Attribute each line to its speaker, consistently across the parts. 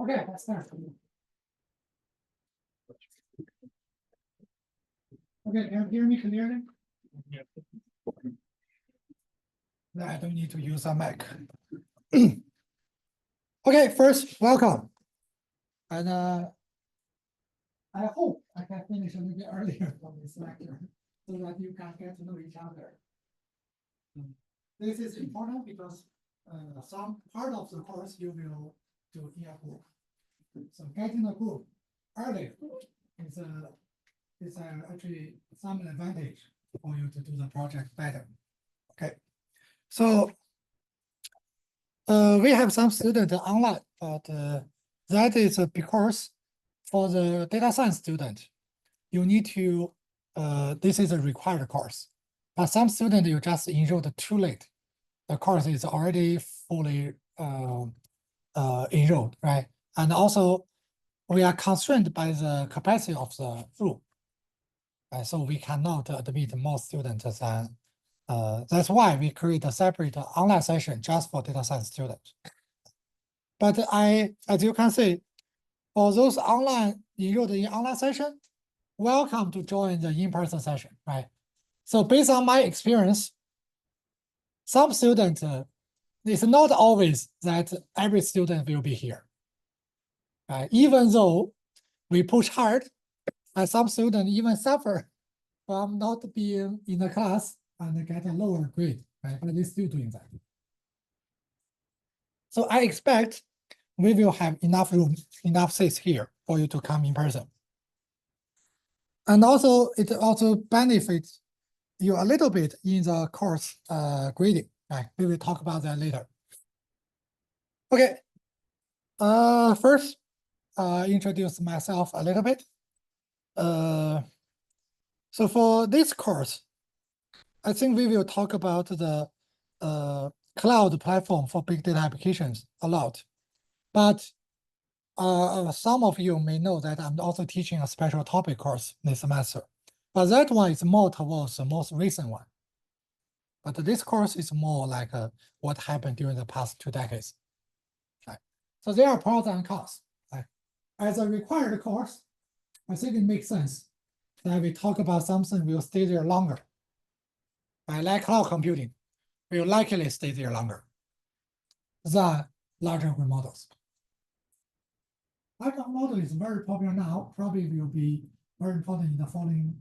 Speaker 1: Okay, let's start. Okay, can you hear me clearly? Yep. I don't need to use a mic. Okay, first, welcome. And I hope I can finish a little bit earlier from this lecture so that you can get to know each other. This is important because some part of the course you will do in a group. So getting a group early is actually some advantage for you to do the project better. Okay, so we have some students online, but that is because for the data science student, you need to, this is a required course. But some students, you just enrolled too late. The course is already fully enrolled, right? And also, we are constrained by the capacity of the room. So we cannot admit more students than, that's why we create a separate online session just for data science students. But as you can see, for those online enrolled in online session, welcome to join the in-person session, right? So based on my experience, some students, it's not always that every student will be here. Even though we push hard, and some students even suffer from not being in the class and get a lower grade, right? But they're still doing that. So I expect we will have enough room, enough seats here for you to come in person. And also, it also benefits you a little bit in the course grading, right? We will talk about that later. Okay. First, introduce myself a little bit. So for this course, I think we will talk about the cloud platform for big data applications a lot. But some of you may know that I'm also teaching a special topic course this semester. But that one is more towards the most recent one. But this course is more like what happened during the past 2 decades. Right? So there are pros and cons. Right? As a required course, I think it makes sense that we talk about something will stay there longer. Right? Like cloud computing, will likely stay there longer than large language models. Large language model is very popular now, probably will be very important in the following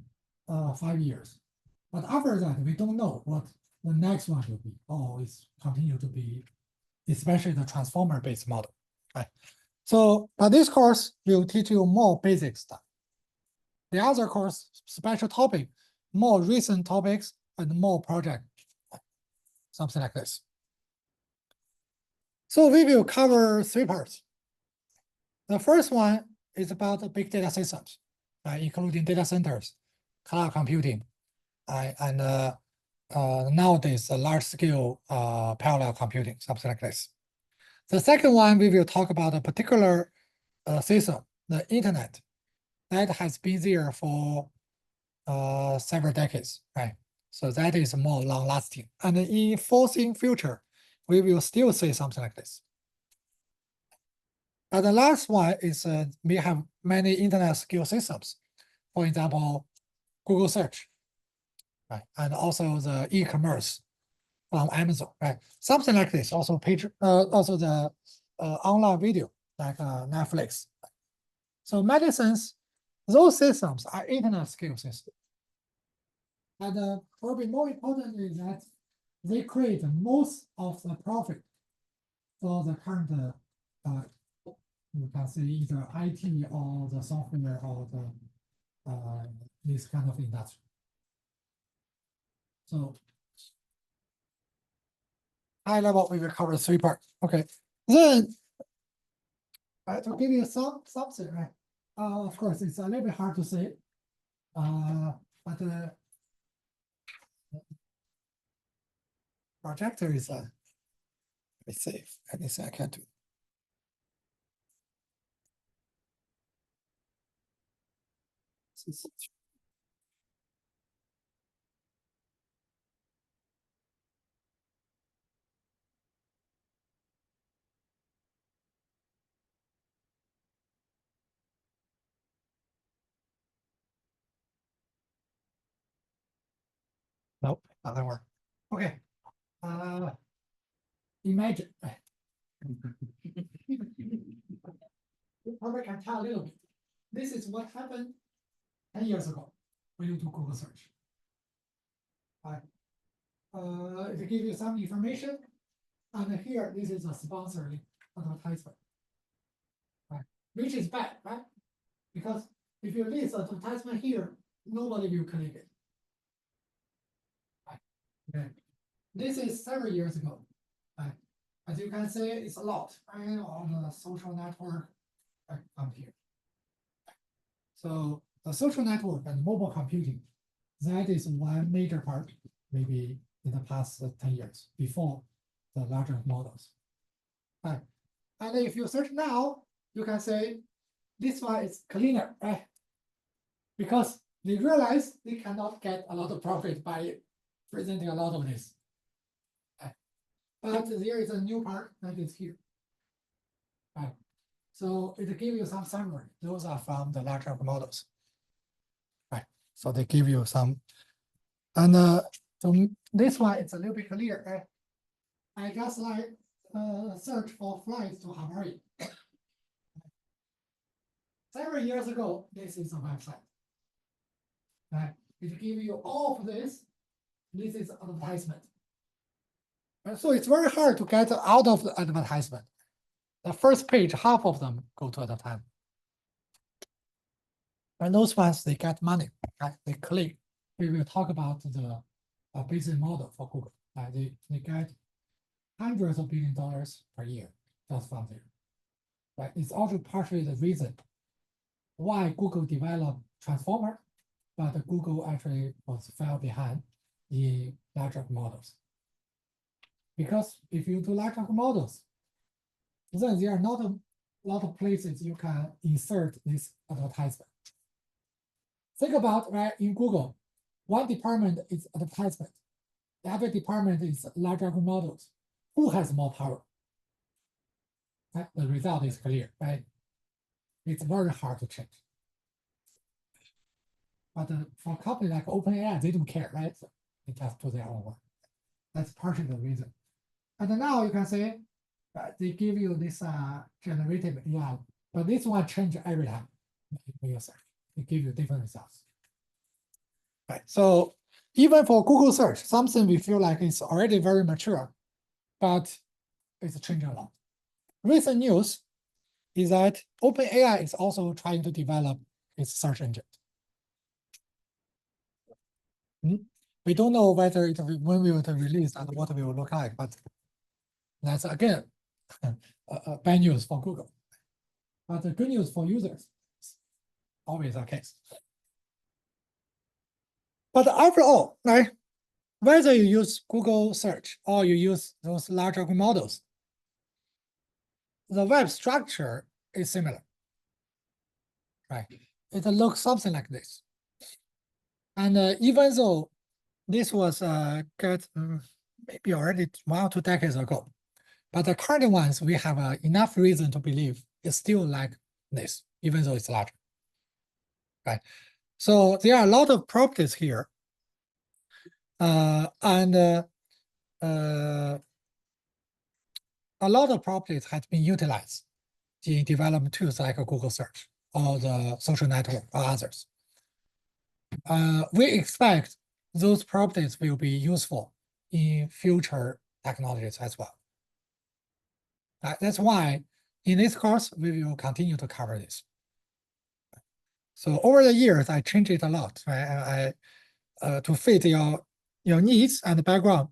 Speaker 1: 5 years. But after that, we don't know what the next one will be, or it's continue to be, especially the transformer-based model. Right? So, but this course will teach you more basic stuff. The other course, special topic, more recent topics and more project, something like this. So we will cover 3 parts. The first one is about big data systems, including data centers, cloud computing, and nowadays large scale parallel computing, something like this. The second one, we will talk about a particular system, the internet, that has been there for several decades, right? So that is more long lasting. And in foreseen future, we will still see something like this. And the last one is we have many internet scale systems. For example, Google search, right? And also the e-commerce from Amazon, right? Something like this. Also also the online video like Netflix. So medicines, those systems are internet scale systems. And probably more importantly is that they create most of the profit for the current you can say either IT or the software or the this kind of industry. So high level, we will cover 3 parts. Okay. Then to give you something, right? Of course, it's a little bit hard to say. But projector is let me see if anything I can do. Nope, doesn't work. Okay. Imagine. You probably can tell a little bit. This is what happened 10 years ago when you do Google search. Right. It gives you some information, and here this is a sponsored advertisement, right? Which is bad, right? Because if you list advertisement here, nobody will click it. Right. Okay. This is several years ago. Right. As you can see, it's a lot, right? On the social network, right, up here. So the social network and mobile computing, that is one major part, maybe in the past 10 years before the larger models. Right. And if you search now, you can say this one is cleaner, right? Because they realize they cannot get a lot of profit by presenting a lot of this. Right. But there is a new part that is here. Right. So it gives you some summary. Those are from the larger models. Right. So they give you some. And so this one is a little bit clear, right? I just like search for flights to Hawaii. Several years ago, this is a website. Right? It gives you all of this. This is advertisement. And so it's very hard to get out of the advertisement. The first page, half of them go to advertisement. And those ones, they get money, right? They click. We will talk about the business model for Google. They get hundreds of $billions per year just from there. Right? It's also partially the reason why Google developed Transformer, but Google actually was fell behind the large models. Because if you do large models, then there are not a lot of places you can insert this advertisement. Think about, right, in Google, one department is advertisement. The other department is large models. Who has more power? Right? The result is clear, right? It's very hard to change. But for a company like OpenAI, they don't care, right? So they just do their own work. That's partially the reason. And now you can say they give you this generative AI, but this one change every time when you search. It gives you different results. Right. So even for Google search, something we feel like is already very mature, but it's changing a lot. Recent news is that OpenAI is also trying to develop its search engine. We don't know whether it will, when we will release and what it will look like, but that's again bad news for Google. But the good news for users, always the case. But after all, right, whether you use Google search or you use those large language models, the web structure is similar, right? It looks something like this. And even though this was maybe already 1 or 2 decades ago, but the current ones, we have enough reason to believe it's still like this, even though it's larger, right? So there are a lot of properties here. And a lot of properties have been utilized in development tools like Google search or the social network or others. We expect those properties will be useful in future technologies as well. That's why in this course, we will continue to cover this. So over the years, I changed it a lot, right? To fit your needs and background.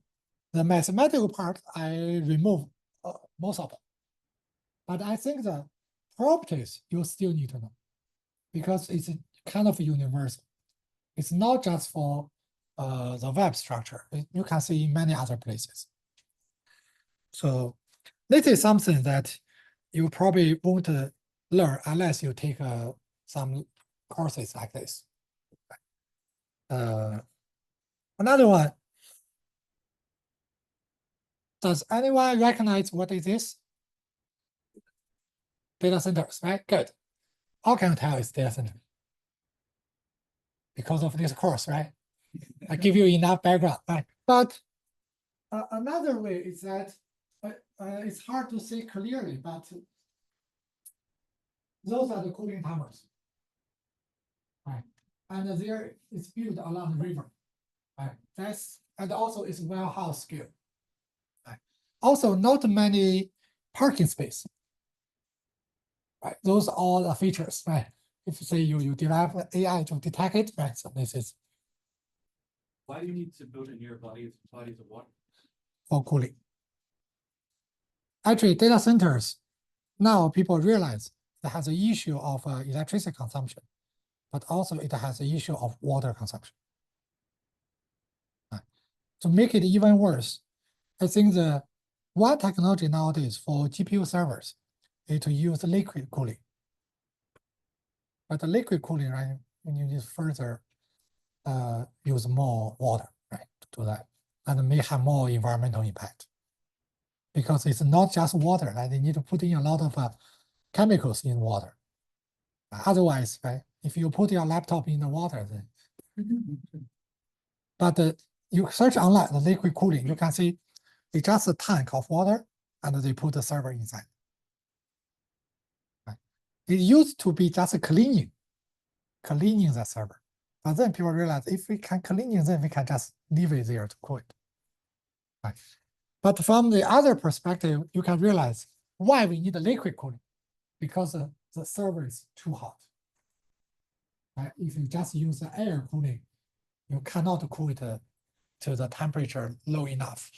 Speaker 1: The mathematical part, I remove most of it. But I think the properties you still need to know because it's kind of universal. It's not just for the web structure. You can see in many other places. So this is something that you probably won't learn unless you take some courses like this. Another one. Does anyone recognize what is this? Data centers, right? Good. How can you tell it's data center? Because of this course, right? I give you enough background, right? But another way is that it's hard to see clearly, but those are the cooling towers, right? And there it's built along the river, right? And also it's warehouse scale, right? Also, not many parking space, right? Those are all the features, right? If you say you develop AI to detect it, right? So this is.
Speaker 2: Why do you need to build it near bodies of water?
Speaker 1: For cooling. Actually, data centers, now people realize it has an issue of electricity consumption, but also it has an issue of water consumption. To make it even worse, I think the one technology nowadays for GPU servers is to use liquid cooling. But the liquid cooling, right, you need further use more water, right, to do that, and may have more environmental impact. Because it's not just water, right? They need to put in a lot of chemicals in water. Otherwise, right, if you put your laptop in the water, then. But you search online the liquid cooling, you can see it's just a tank of water, and they put the server inside. Right? It used to be just cleaning the server, but then people realize if we can clean it, then we can just leave it there to cool it. Right? But from the other perspective, you can realize why we need a liquid cooling, because the server is too hot. Right? If you just use the air cooling, you cannot cool it to the temperature low enough.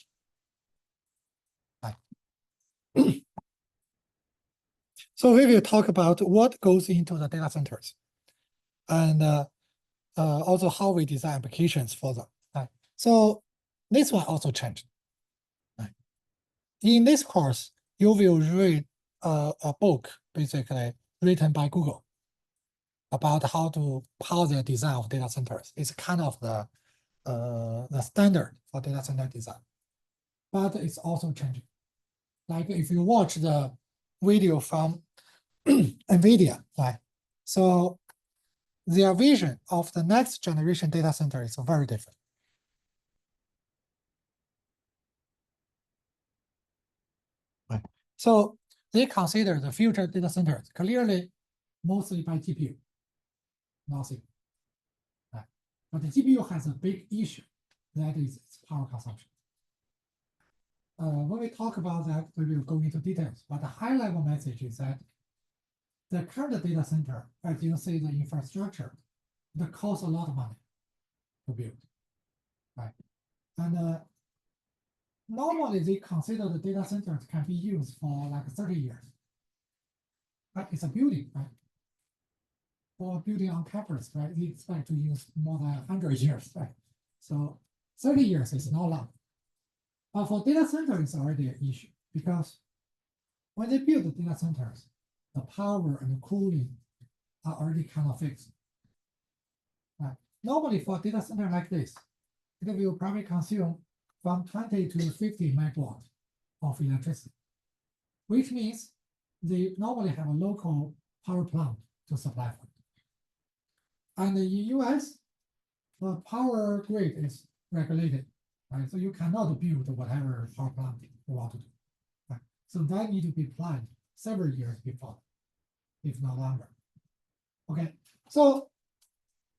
Speaker 1: Right? So we will talk about what goes into the data centers, and also how we design applications for them. Right? So this one also changed. Right? In this course, you will read a book basically written by Google about how to power the design of data centers. It's kind of the standard for data center design, but it's also changing. Like if you watch the video from NVIDIA, right? So their vision of the next generation data center is very different. Right. So they consider the future data centers clearly mostly by GPU, nothing. Right. But the GPU has a big issue, that is its power consumption. When we talk about that, we will go into details, but the high level message is that the current data center, as you see the infrastructure, that costs a lot of money to build, right? And normally they consider the data centers can be used for like 30 years. But it's a building, right? For a building on campus, right? They expect to use more than 100 years, right? So 30 years is not long. But for data center, it's already an issue because when they build the data centers, the power and the cooling are already kind of fixed. Right. Normally for a data center like this, it will probably consume from 20 to 50 megawatt of electricity, which means they normally have a local power plant to supply for it. And in the US, the power grid is regulated, right? So you cannot build whatever power plant you want to do. Right? So that need to be planned several years before, if not longer. Okay, so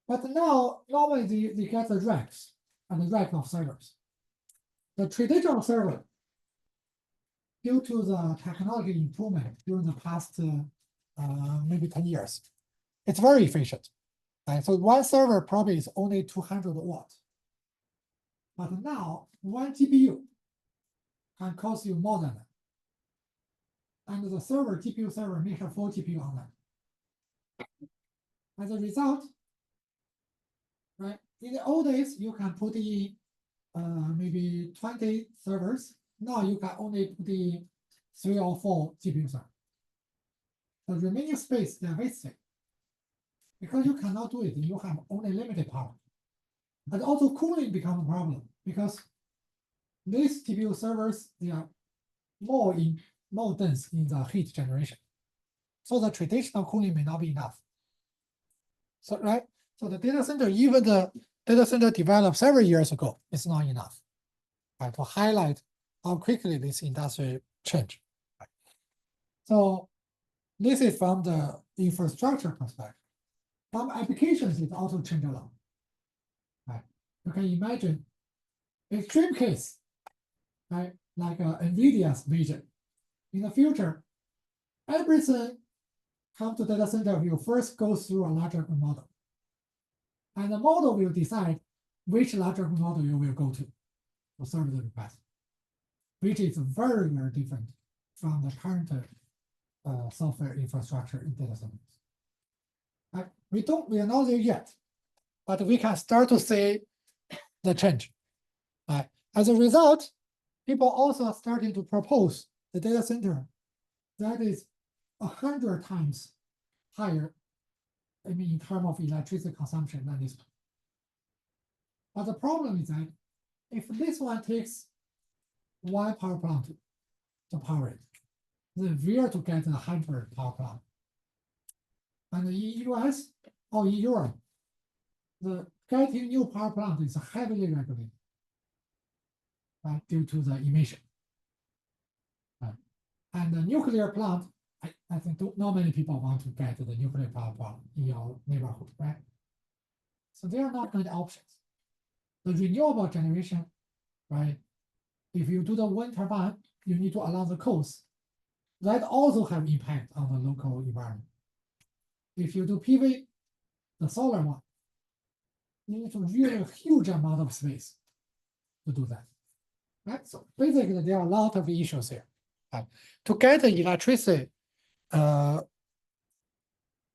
Speaker 1: but now normally they get the racks and the rack of servers. The traditional server, due to the technology improvement during the past maybe 10 years, it's very efficient. Right? So one server probably is only 200 watts. But now one GPU can cost you more than that. And the server, GPU server may have 4 GPU on that. As a result, right, in the old days, you can put in maybe 20 servers. Now you can only put in 3 or 4 GPU servers. The remaining space, they're wasted. Because you cannot do it, you have only limited power. And also cooling becomes a problem because these GPU servers, they are more dense in the heat generation. So the traditional cooling may not be enough. So right, so the data center, even the data center developed several years ago, is not enough. Right, to highlight how quickly this industry changed. Right. So this is from the infrastructure perspective. From applications, it also changed a lot. Right, you can imagine extreme case, right, like NVIDIA's vision. In the future, everything come to data center will first go through a large language model. And the model will decide which large language model you will go to serve the request, which is very, very different from the current software infrastructure in data centers. Right? We are not there yet, but we can start to see the change. Right? As a result, people also are starting to propose the data center that is 100 times higher, I mean, in terms of electricity consumption than this one. But the problem is that if this one takes one power plant to power it, then we are to get 100 power plant. And in US or in Europe, the getting new power plant is heavily regulated, right, due to the emission. Right. And the nuclear plant, I think not many people want to get the nuclear power plant in your neighborhood, right? So there are not many options. The renewable generation, right? If you do the wind turbine, you need to along the coast. That also have impact on the local environment. If you do PV, the solar one, you need to really a huge amount of space to do that. Right? So basically, there are a lot of issues here. Right? To get the electricity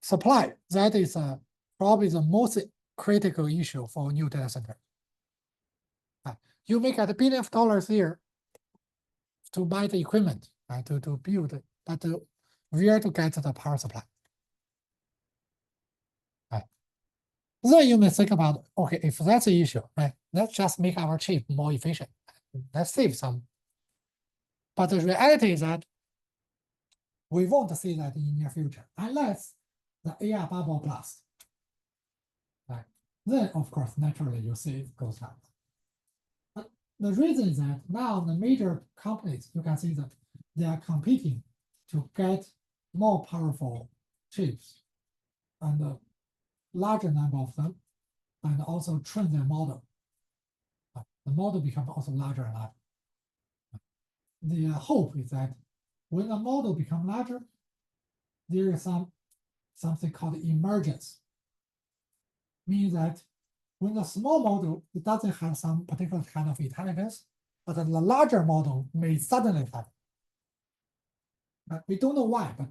Speaker 1: supply, that is probably the most critical issue for new data center. You may get $1 billion here to buy the equipment, right, to build it, but where to get the power supply? Right. Then you may think about, okay, if that's the issue, right, let's just make our chip more efficient. Let's save some. But the reality is that we won't see that in the near future unless the AI bubble blasts. Right. Then, of course, naturally you see it goes down. But the reason is that now the major companies, you can see that they are competing to get more powerful chips and a larger number of them, and also train their model. The model becomes also larger and larger. The hope is that when the model becomes larger, there is something called emergence. Means that when the small model, it doesn't have some particular kind of intelligence, but the larger model may suddenly have. But we don't know why, but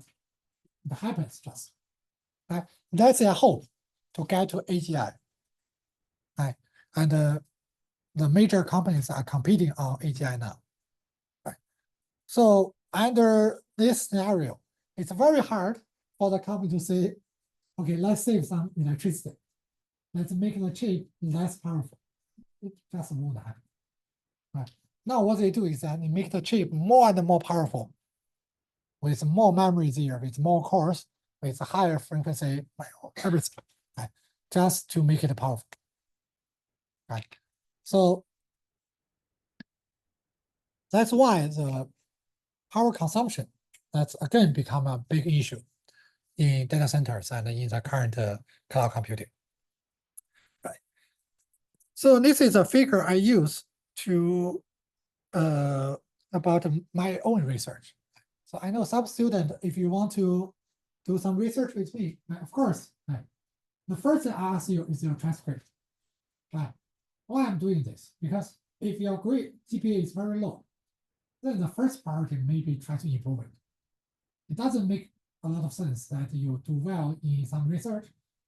Speaker 1: it happens just. Right? That's their hope to get to AGI. Right? And the major companies are competing on AGI now. Right. So under this scenario, it's very hard for the company to say, okay, let's save some electricity. Let's make the chip less powerful. It just won't happen. Right. Now what they do is that they make the chip more and more powerful with more memory there, with more cores, with higher frequency, everything, right? Just to make it powerful. Right. So that's why the power consumption, that's again become a big issue in data centers and in the current cloud computing. Right. So this is a figure I use to about my own research. So I know some student, if you want to do some research with me, of course, the first thing I ask you is your transcript. Right. Why I'm doing this? Because if your grade GPA is very low, then the first priority may be try to improve it. It doesn't make a lot of sense that you do well in some research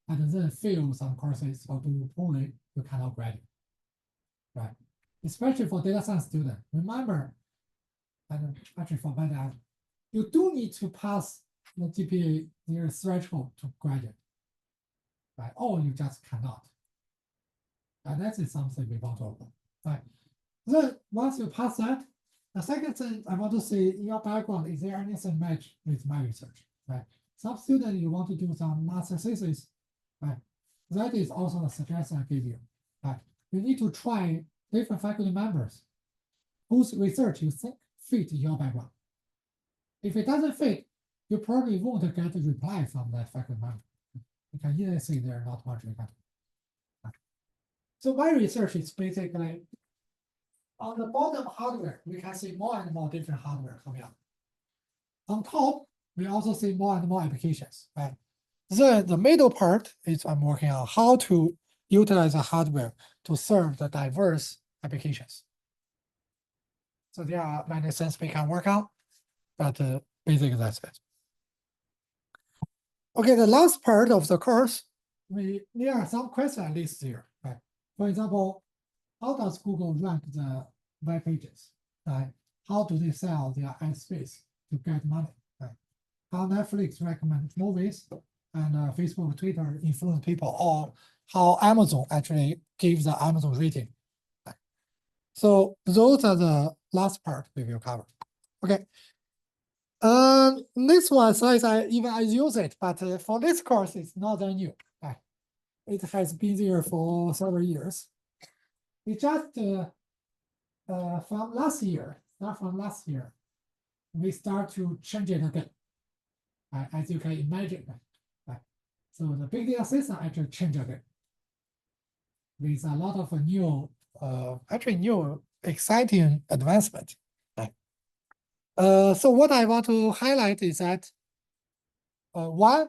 Speaker 1: and then fail some courses or do poorly, you cannot graduate. Right. Especially for data science students. Remember, and actually for that, you do need to pass the GPA near threshold to graduate. Right. Or you just cannot. And that is something we want to avoid. Right. Then once you pass that, the second thing I want to see in your background, is there anything match with my research? Right. Some student you want to do some master thesis, right? That is also the suggestion I give you. Right. You need to try different faculty members whose research you think fit your background. If it doesn't fit, you probably won't get a reply from that faculty member. You can easily see they're not much regarded. So my research is basically on the bottom hardware, we can see more and more different hardware coming up. On top, we also see more and more applications, right? Then the middle part is I'm working on how to utilize the hardware to serve the diverse applications. So there are many things we can work on, but basically that's it. Okay, the last part of the course, there are some questions listed here, right? For example, how does Google rank the web pages, right? How do they sell their ad space to get money, right? How Netflix recommend movies and Facebook, Twitter influence people, or how Amazon actually gives the Amazon rating. Right? So those are the last part we will cover. Okay. This one size I use it, but for this course it's not that new. Right? It has been there for several years. It just from last year, we start to change it again. As you can imagine, right? So the big data system actually changed again with a lot of new, new exciting advancement. Right? So what I want to highlight is that one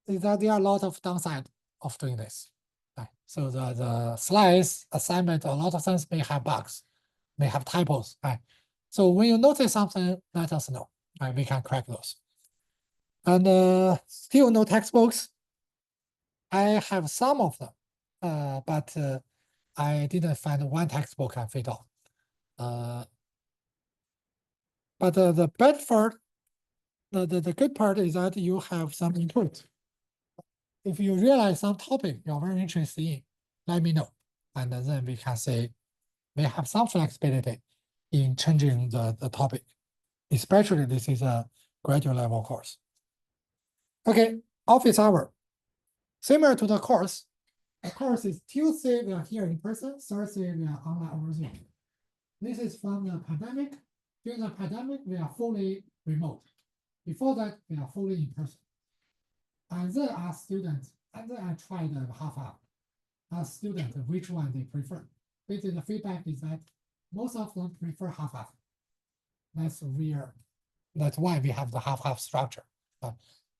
Speaker 1: is that there are a lot of downside of doing this. Right? So the slides, assignment, a lot of things may have bugs, may have typos. Right? So when you notice something, let us know. Right? We can correct those. And still no textbooks. I have some of them, but I didn't find one textbook can fit all. But the bad part, the good part is that you have some input. If you realize some topic you're very interested in, let me know. And then we can say we have some flexibility in changing the topic, especially this is a graduate level course. Okay, office hour. Similar to the course is Tuesday we are here in person, Thursday we are online over Zoom. This is from the pandemic. During the pandemic, we are fully remote. Before that, we are fully in person. And then ask students, and then I tried half-half. Ask students which one they prefer. Basically, the feedback is that most of them prefer half-half. That's weird. That's why we have the half-half structure.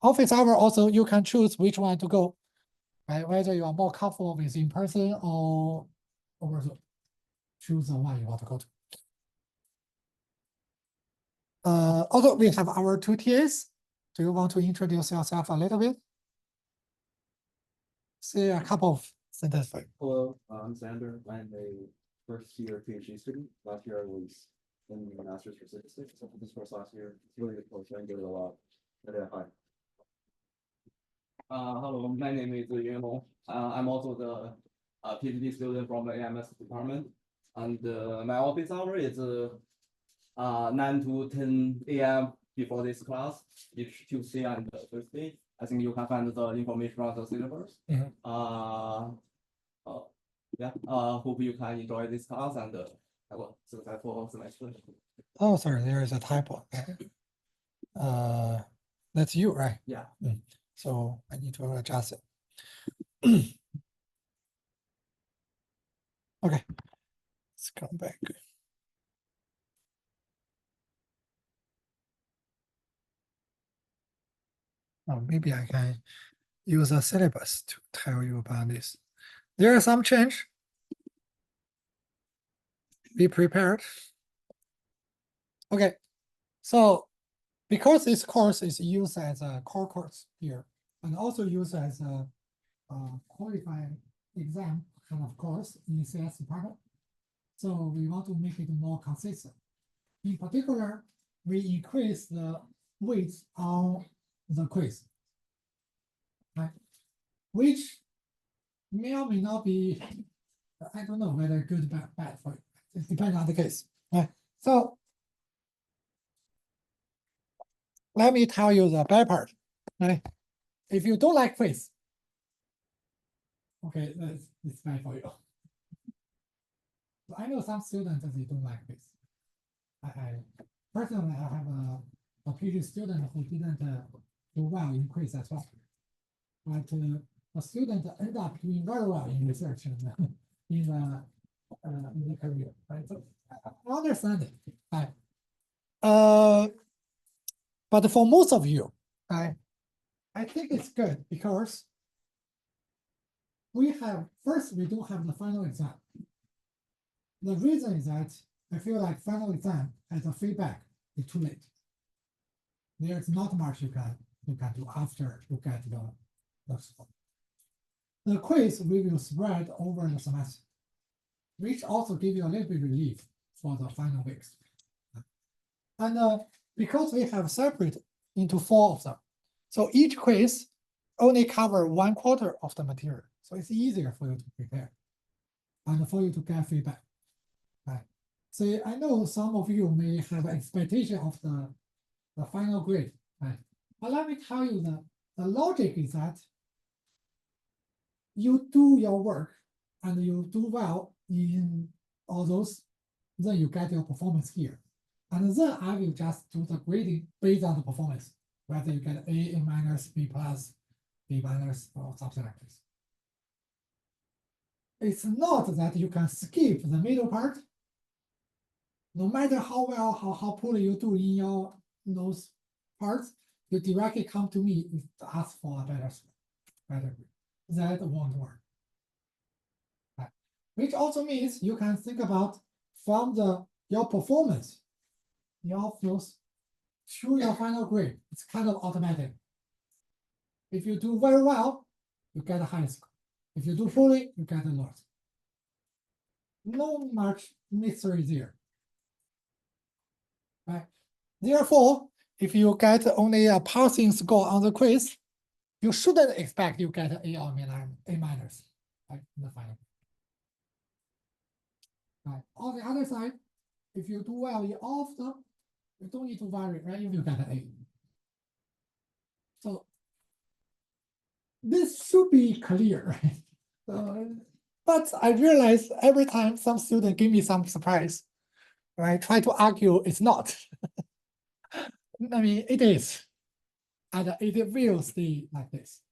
Speaker 1: Office hour also, you can choose which one to go. Right? Whether you are more comfortable with in person or over Zoom. Choose the one you want to go to. Also, we have our two TAs. Do you want to introduce yourself a little bit? Say a couple of sentences.
Speaker 2: Hello, I'm Xander. I'm a
Speaker 3: first year PhD student. Last year I was in the master's for statistics. So for this course last year, it's really good course. I enjoyed it a lot. But, hi.
Speaker 2: Hello, my name is Yuan Long. I'm also the PhD student from the AMS department. And my office hour is 9 to 10 a.m. before this class, each Tuesday and Thursday. I think you can find the information on the syllabus.
Speaker 1: Mhm.
Speaker 2: Hope you can enjoy this class and have a successful semester.
Speaker 1: Oh, sorry, there is a typo. That's you, right?
Speaker 2: Yeah.
Speaker 1: So I need to adjust it. Okay, let's come back. Oh, maybe I can use a syllabus to tell you about this. There are some change. Be prepared. Okay, so because this course is used as a core course here, and also used as a qualifying exam kind of course in CS department, so we want to make it more consistent. In particular, we increase the weight on the quiz, right? Which may or may not be, I don't know whether good or bad for you. It depends on the case, right? So let me tell you the bad part, right? If you don't like quiz, okay, it's bad for you. I know some students they don't like quiz. I personally I have a PhD student who didn't do well in quiz as well. But a student end up doing very well in research and in the career, right? So I understand it, right? But for most of you, I think it's good because we don't have the final exam. The reason is that I feel like final exam as a feedback is too late. There's not much you can do after you get the score. The quiz we will spread over the semester, which also give you a little bit relief for the final weeks. And because we have separated into 4 of them, so each quiz only cover 1/4 of the material. So it's easier for you to prepare and for you to get feedback. Right. So I know some of you may have expectation of the final grade, right? But let me tell you the logic is that you do your work and you do well in all those, then you get your performance here. And then I will just do the grading based on the performance, whether you get A minus, B plus, B minus, or something like this. It's not that you can skip the middle part. No matter how well, how poorly you do in those parts, you directly come to me and ask for a better grade. That won't work. Right. Which also means you can think about from your performance, your flows to your final grade. It's kind of automatic. If you do very well, you get a high score. If you do poorly, you get a low. No much mystery there. Right. Therefore, if you get only a passing score on the quiz, you shouldn't expect you get an A or A minus, right, in the final. Right. On the other side, if you do well in all of them, you don't need to worry, right? You will get an A. So this should be clear, right? But I realize every time some student give me some surprise, right? Try to argue it's not. I mean, it is. And it will stay like this.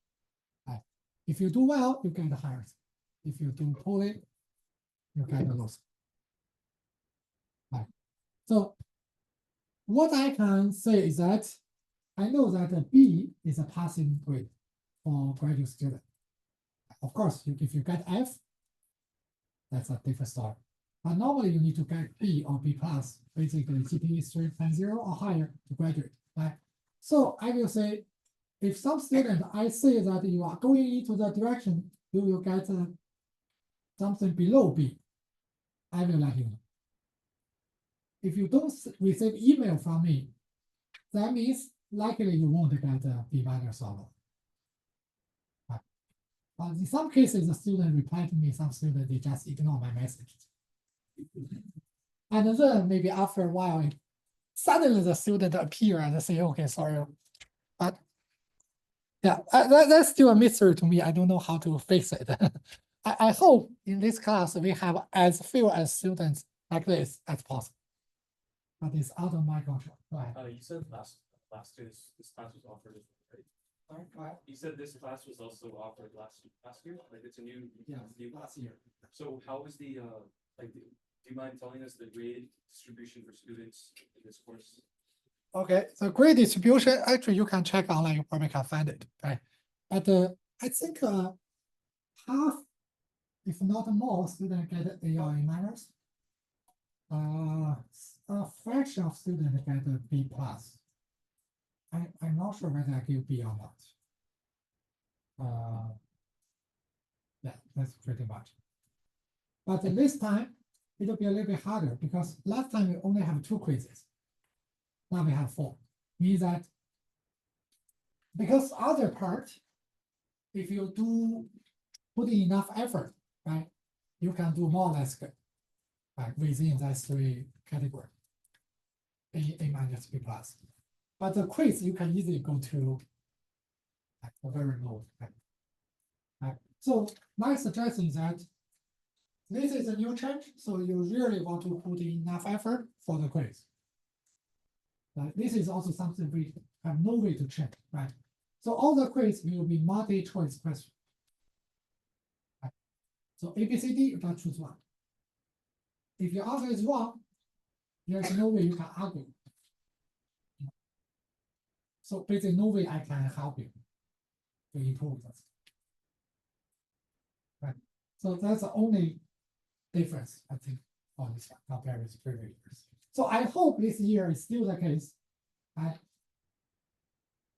Speaker 1: Right? If you do well, you get higher. If you do poorly, you get a low. Right. So what I can say is that I know that a B is a passing grade for graduate student. Of course, if you get F, that's a different story. But normally you need to get B or B plus, basically GPA 3.0 or higher to graduate, right? So I will say, if some student, I say that you are going into that direction, you will get something below B. I will let you know. If you don't receive email from me, that means likely you won't get a B- or lower. But in some cases, the student reply to me, some student, they just ignore my message. And then maybe after a while, suddenly the student appear and say, okay, sorry. But yeah, that's still a mystery to me. I don't know how to fix it. I hope in this class we have as few as students like this as possible. But it's out of my control. Go ahead.
Speaker 4: You said last year this class was offered, right?
Speaker 1: Sorry, go ahead.
Speaker 4: You said this class was also offered last year, like it's a new.
Speaker 1: Yeah,
Speaker 4: new
Speaker 1: last year.
Speaker 4: So how is the like, do you mind telling us the grade distribution for students in this course?
Speaker 1: Okay, the grade distribution, actually you can check online, you probably can find it, right? But I think half, if not more, students get A or A minus. A fraction of students get a B plus. I'm not sure whether I give B or not. Yeah, that's pretty much. But this time, it'll be a little bit harder because last time we only have 2 quizzes. Now we have 4. Means that because other part, if you do put in enough effort, right, you can do more or less good, right, within that 3 category, A minus, B plus. But the quiz, you can easily go to like, a very low. Right? So my suggestion is that this is a new change, so you really want to put in enough effort for the quiz. This is also something we have no way to check, right? So all the quiz will be multi-choice question. Right? So A, B, C, D, you can choose one. If your answer is wrong, there's no way you can argue. So basically, no way I can help you to improve this. Right. So that's the only difference, I think, on this one compared with previous years. So I hope this year is still the case. Right?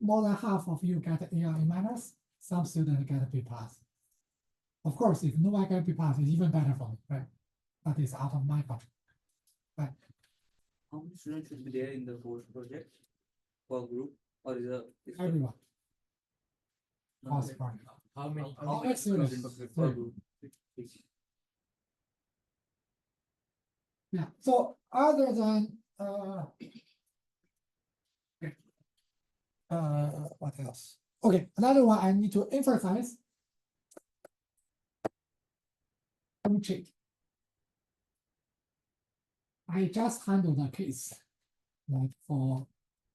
Speaker 1: More than half of you get A or A minus, some students get a B plus. Of course, if no one get B plus, it's even better for me, right? But it's out of my control. Right?
Speaker 5: How many students should be there in the course project per group, or is it
Speaker 1: Everyone.
Speaker 5: No,
Speaker 1: Course project.
Speaker 5: how many
Speaker 1: How many students?
Speaker 5: per
Speaker 1: Three.
Speaker 5: group?
Speaker 1: Yeah. So other than what else? Okay, another one I need to emphasize. Don't cheat. I just handled a case, like for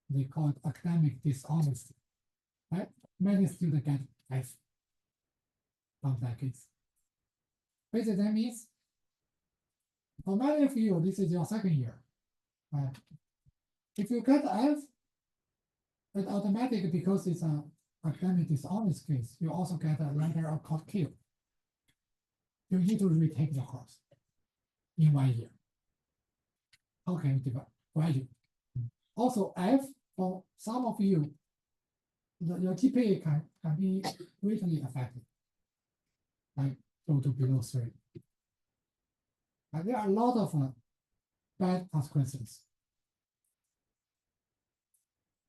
Speaker 1: they call it academic dishonesty. Right? Many students get F from that case. Basically, that means for many of you, this is your second year. Right? If you get F, it automatically, because it's an academic dishonest case, you also get a letter of court Q. You need to retake the course in 1 year. How can you graduate? Also, F, for some of you, your GPA can be greatly affected, like go to below 3. And there are a lot of bad consequences.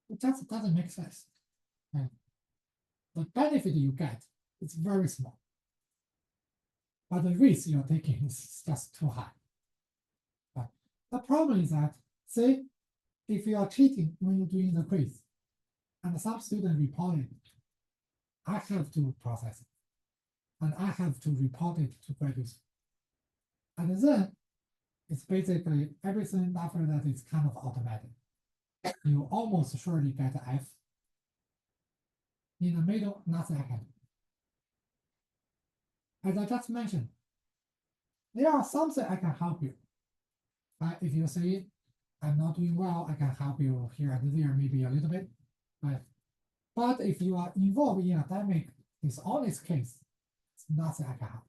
Speaker 1: It just doesn't make sense. Right? The benefit you get is very small, but the risk you're taking is just too high. Right? The problem is that, say, if you are cheating when you're doing the quiz, and some student report it, I have to process it, and I have to report it to graduate school. And then it's basically everything after that is kind of automatic. You almost surely get an F. In the middle, nothing I can do. As I just mentioned, there are something I can help you. If you say I'm not doing well, I can help you here and there, maybe a little bit. Right? But if you are involved in academic dishonest case, it's nothing I can help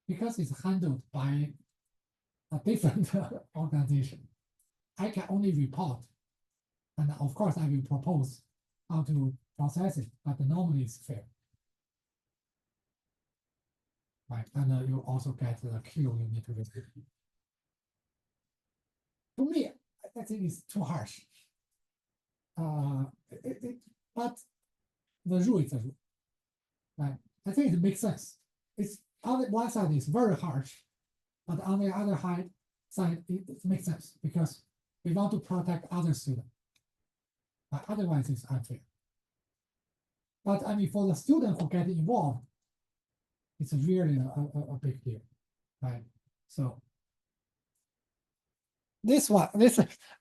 Speaker 1: you. Because it's handled by a different organization. I can only report. And of course, I will propose how to process it, but normally it's fair. right? And you also get the Q you need to repeat. To me, I think it's too harsh. But the rule is a rule, right? I think it makes sense. It's on the one side it's very harsh, but on the other side it makes sense because we want to protect other students. Otherwise, it's unfair. But I mean, for the student who get involved, it's really a big deal, right? So this one,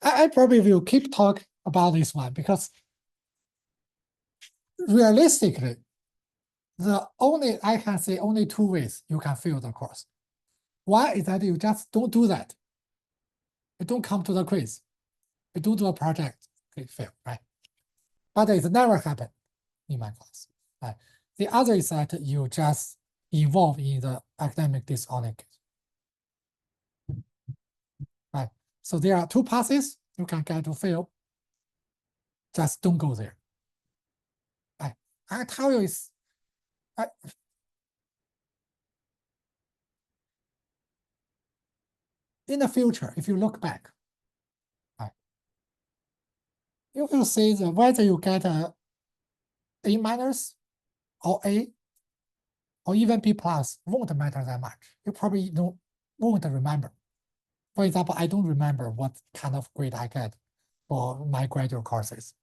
Speaker 1: I probably will keep talking about this one because realistically, I can say only two ways you can fail the course. One is that you just don't do that. You don't come to the quiz. You don't do a project, okay, fail, right? But it's never happened in my class, right? The other is that you just involve in the academic dishonor case, right? So there are two passes you can get to fail. Just don't go there. I tell you, in the future, if you look back, you will see that whether you get a minus or A or even B plus won't matter that much. You probably won't remember. For example, I don't remember what kind of grade I get for my graduate courses.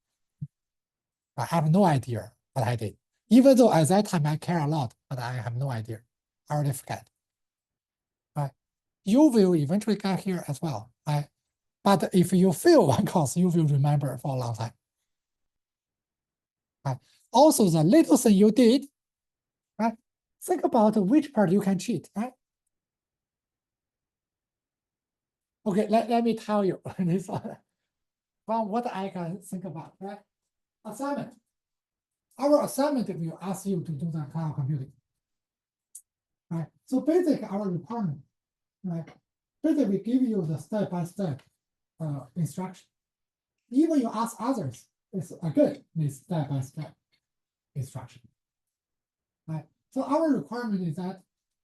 Speaker 1: I have no idea what I did. Even though at that time I care a lot, but I have no idea. I already forget. Right? You will eventually get here as well. Right? But if you fail one course, you will remember for a long time. Right? Also, the little thing you did, right? Think about which part you can cheat, right? Okay, let me tell you this one. From what I can think about, right? Assignment. Our assignment will ask you to do the cloud computing. Right? So basically our requirement, right? Basically we give you the step-by-step instruction. Even you ask others, it's again this step-by-step instruction. Right? So our requirement is that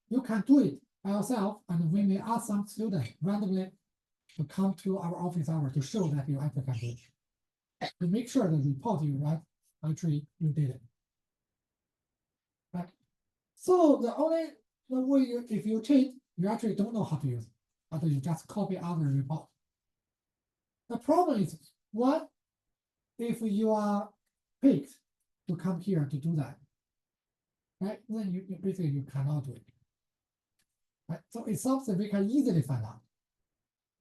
Speaker 1: you can do it by yourself, and we may ask some student randomly to come to our office hour to show that you actually can do it. To make sure the report you write, actually you did it. Right? So the way if you cheat, you actually don't know how to use it, but you just copy other report. The problem is, what if you are picked to come here to do that? Right? Then you basically you cannot do it. Right? So it's something we can easily find out.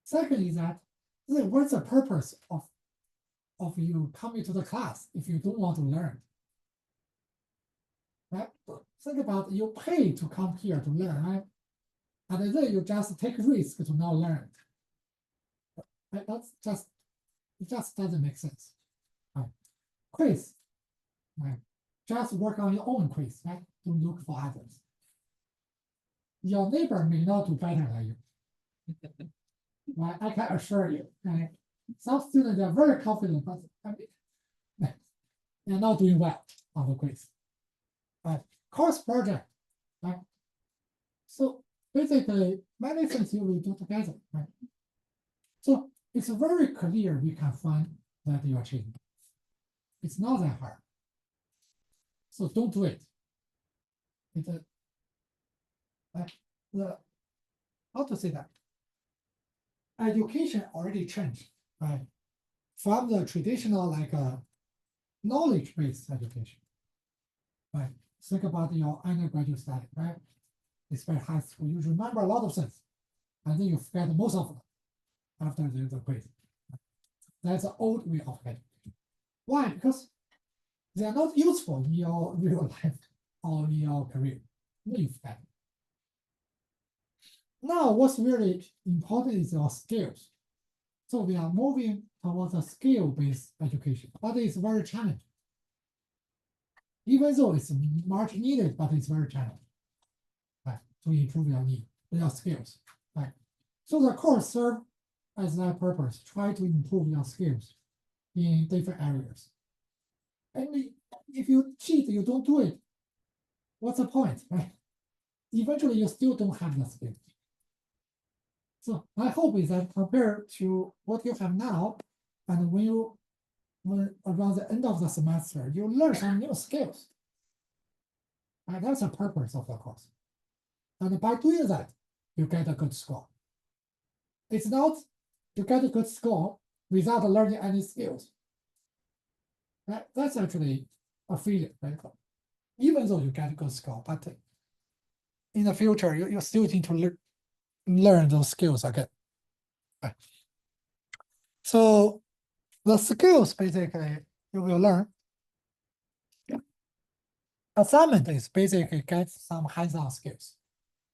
Speaker 1: Second is that, what's the purpose of you coming to the class if you don't want to learn? Right? Think about you pay to come here to learn, right? And then you just take risk to not learn. Right? It just doesn't make sense. Right? Quiz, right? Just work on your own quiz, right? Don't look for others. Your neighbor may not do better than you. Right? I can assure you. Right? Some students are very confident, but I mean, they're not doing well on the quiz. Right? Course project, right? So basically, many things you will do together, right? So it's very clear we can find that you are cheating. It's not that hard. So don't do it. It's how to say that? Education already changed, right? From the traditional knowledge-based education, right? Think about your undergraduate study, right? Especially high school, you remember a lot of things, and then you forget most of them after the quiz. That's the old way of education. Why? Because they are not useful in your real life or in your career. You forget. Now, what's really important is your skills. So we are moving towards a skill-based education, but it's very challenging. Even though it's much needed, but it's very challenging, right? To improve your skills, right? So the course serves as that purpose. Try to improve your skills in different areas. And if you cheat, you don't do it. What's the point, right? eventually you still don't have the skills. So my hope is that compared to what you have now, and when around the end of the semester, you learn some new skills. And that's the purpose of the course. And by doing that, you get a good score. It's not you get a good score without learning any skills. That's actually a failure, right? Even though you get a good score, but in the future, you still need to learn those skills again. Right. So the skills basically you will learn. Assignment is basically get some hands-on skills,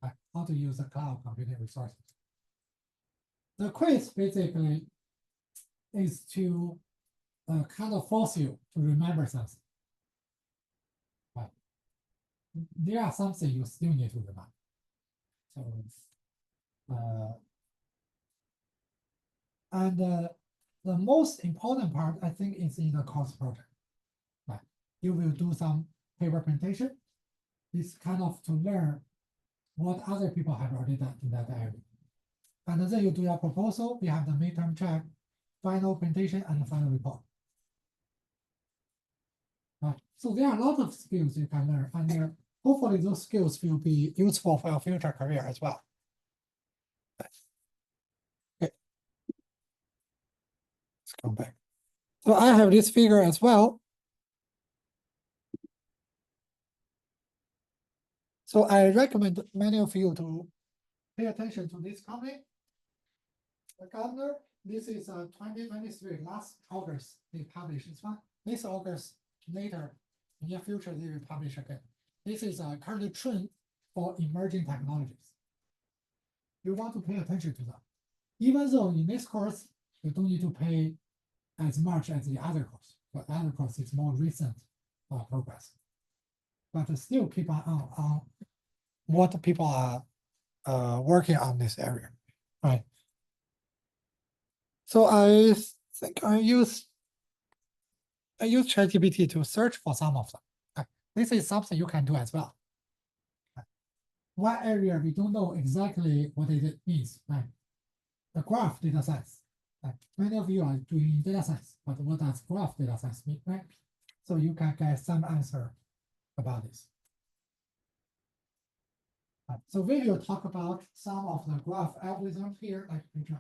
Speaker 1: right? How to use the cloud computing resources. The quiz basically is to kind of force you to remember something. Right. There are something you still need to remember. So, and the most important part, I think, is in the course project. Right. You will do some paper presentation. It's kind of to learn what other people have already done in that area. And then you do your proposal, you have the midterm check, final presentation, and the final report. Right. So there are a lot of skills you can learn, and hopefully those skills will be useful for your future career as well. Okay. Let's come back. So I have this figure as well. So I recommend many of you to pay attention to this company. The Gartner, this is 2023, last August, they published this one. This August, later, in the future, they will publish again. This is a current trend for emerging technologies. You want to pay attention to that. Even though in this course, you don't need to pay as much as the other course, but the other course is more recent progress. But still keep an eye on what people are working on this area, right? So I think I use ChatGPT to search for some of them. This is something you can do as well. One area we don't know exactly what it means, right? The graph data science. Many of you are doing data science, but what does graph data science mean, right? So you can get some answer about this. So we will talk about some of the graph algorithms here, like picture.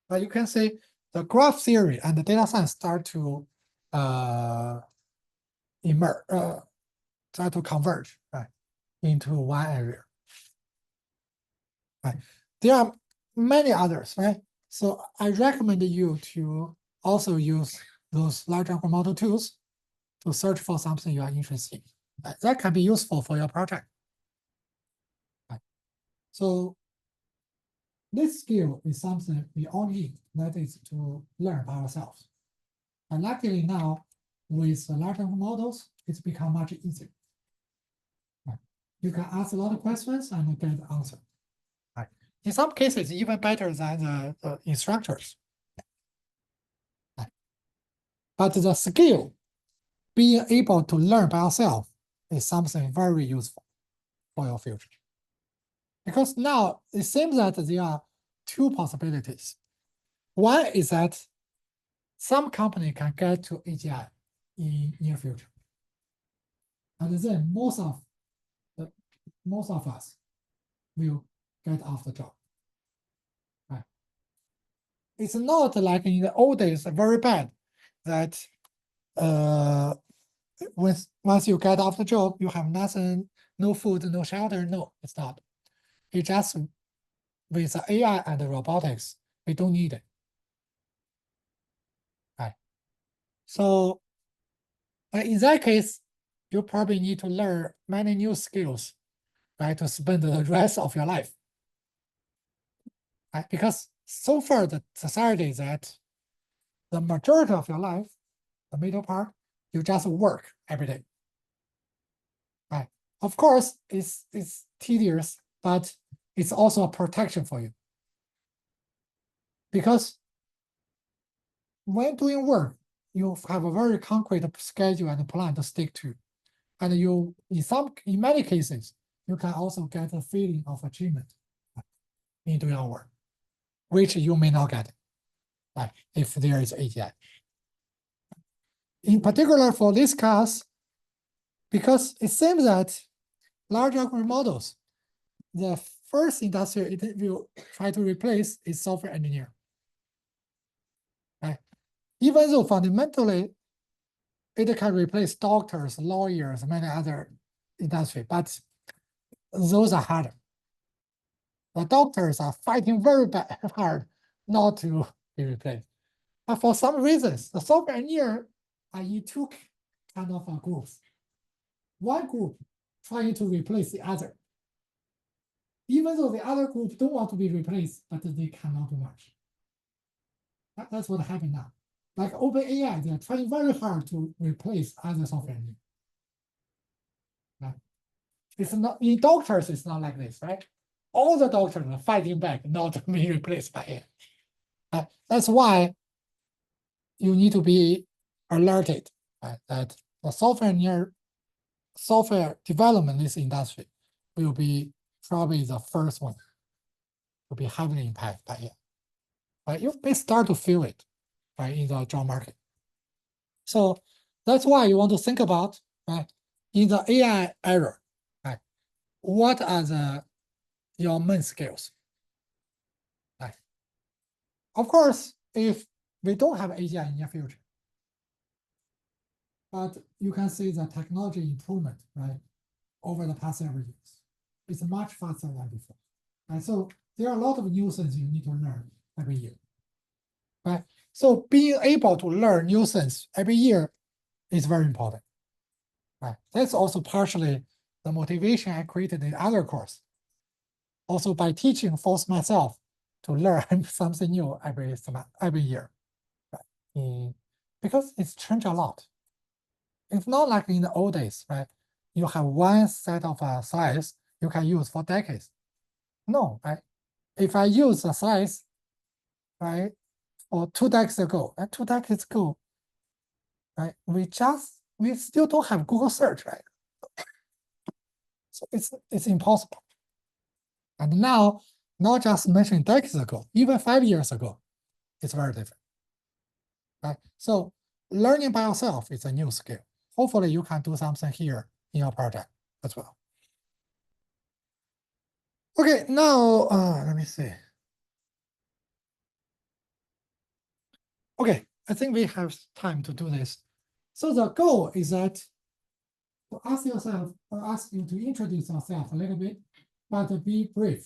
Speaker 1: But you can see the graph theory and the data science start to emerge, try to converge, right, into one area. Right. There are many others, right? So I recommend you to also use those large language model tools to search for something you are interested in. That can be useful for your project. Right. So this skill is something we all need, that is to learn by ourselves. And luckily now, with the large language models, it's become much easier. Right. You can ask a lot of questions and get the answer. Right. In some cases, even better than the instructors. Right. But the skill, being able to learn by yourself, is something very useful for your future. Because now it seems that there are two possibilities. One is that some company can get to AGI in near future. And then most of us will get off the job. Right. It's not like in the old days, very bad that once you get off the job, you have nothing, no food, no shelter. No, it's not. It just with the AI and the robotics, we don't need it. Right. So in that case, you probably need to learn many new skills, right, to spend the rest of your life. Right? Because so far the society is that the majority of your life, the middle part, you just work every day. Right. Of course, it's tedious, but it's also a protection for you. Because when doing work, you have a very concrete schedule and plan to stick to. And in many cases, you can also get a feeling of achievement into your work, which you may not get if there is AGI. In particular for this class, because it seems that large algorithm models, the first industry it will try to replace is software engineer. Right? Even though fundamentally it can replace doctors, lawyers, many other industries, but those are harder. The doctors are fighting very hard not to be replaced. But for some reasons, the software engineer are in two kind of groups. One group trying to replace the other. Even though the other group don't want to be replaced, but they cannot do much. That's what happened now. Like OpenAI, they are trying very hard to replace other software engineers. Right? It's not in doctors, it's not like this, right? All the doctors are fighting back not to be replaced by it. That's why you need to be alerted that the software development in this industry will be probably the first one to be heavily impacted by it. Right? You may start to feel it in the job market. So that's why you want to think about in the AI era, what are your main skills? Of course, if we don't have AGI in the future, but you can see the technology improvement, over the past several years. It's much faster than before. So there are a lot of new things you need to learn every year. So being able to learn new things every year is very important. That's also partially the motivation I created in other course. Also by teaching, force myself to learn something new every year. Because it's changed a lot. It's not like in the old days, you have one set of slides you can use for decades. No, if I use a slides, for 2 decades ago, and 2 decades ago, we still don't have Google search, So it's impossible. And now, not just mentioning decades ago, even 5 years ago, it's very different. So learning by yourself is a new skill. Hopefully you can do something here in your project as well. Okay, now let me see. Okay, I think we have time to do this. So the goal is that to ask yourself or ask you to introduce yourself a little bit, but be brief.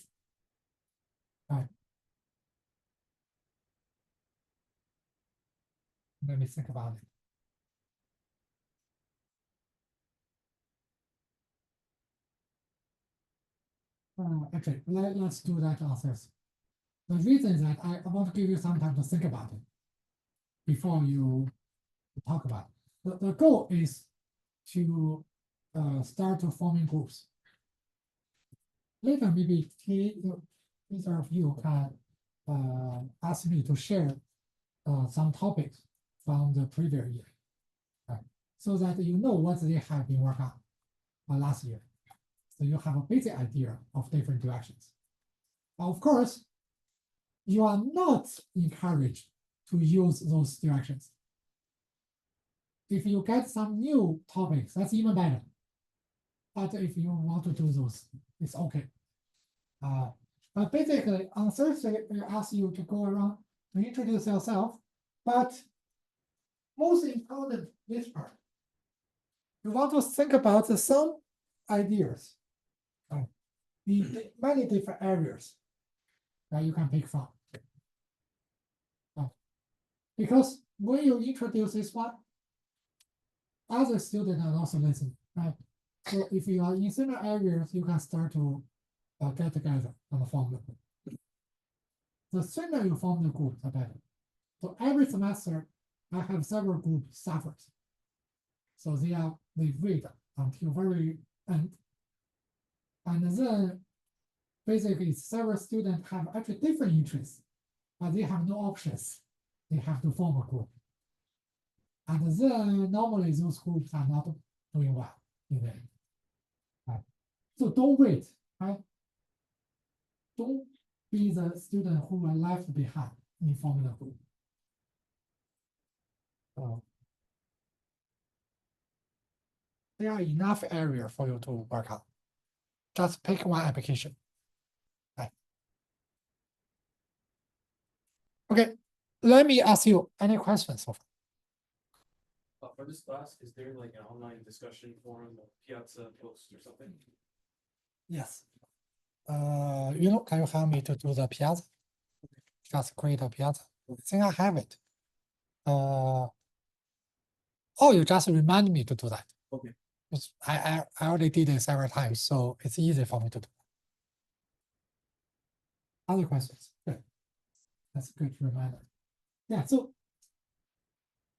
Speaker 1: Let me think about it. Actually, let's do that first. The reason is that I want to give you some time to think about it before you talk about it. The goal is to start forming groups. Later, maybe either of you can ask me to share some topics from the previous year, so that you know what they have been working on last year. So you have a basic idea of different directions. Of course, you are not encouraged to use those directions. If you get some new topics, that's even better. But if you want to do those, it's okay. But basically, on Thursday, we ask you to go around to introduce yourself. But most important, this part, you want to think about some ideas in many different areas that you can pick from. Because when you introduce this one, other students are also listening, So if you are in similar areas, you can start to get together and form the group. The sooner you form the group, the better. So every semester, I have several group staffers. So they wait until very end. And then basically several students have actually different interests, but they have no options. They have to form a group. And then normally those groups are not doing well in the end. So don't wait, right? Don't be the student who are left behind in forming a group. There are enough area for you to work on. Just pick one application. Right. Okay, let me ask you any questions so far.
Speaker 4: For this class, is there like an online discussion forum, or Piazza post or something?
Speaker 1: Yes. Can you help me to do the Piazza? Just create a Piazza. I think I have it. Oh, you just remind me to do that.
Speaker 3: Okay.
Speaker 1: I already did it several times, so it's easy for me to do. Other questions? Good. That's a good reminder. Yeah, so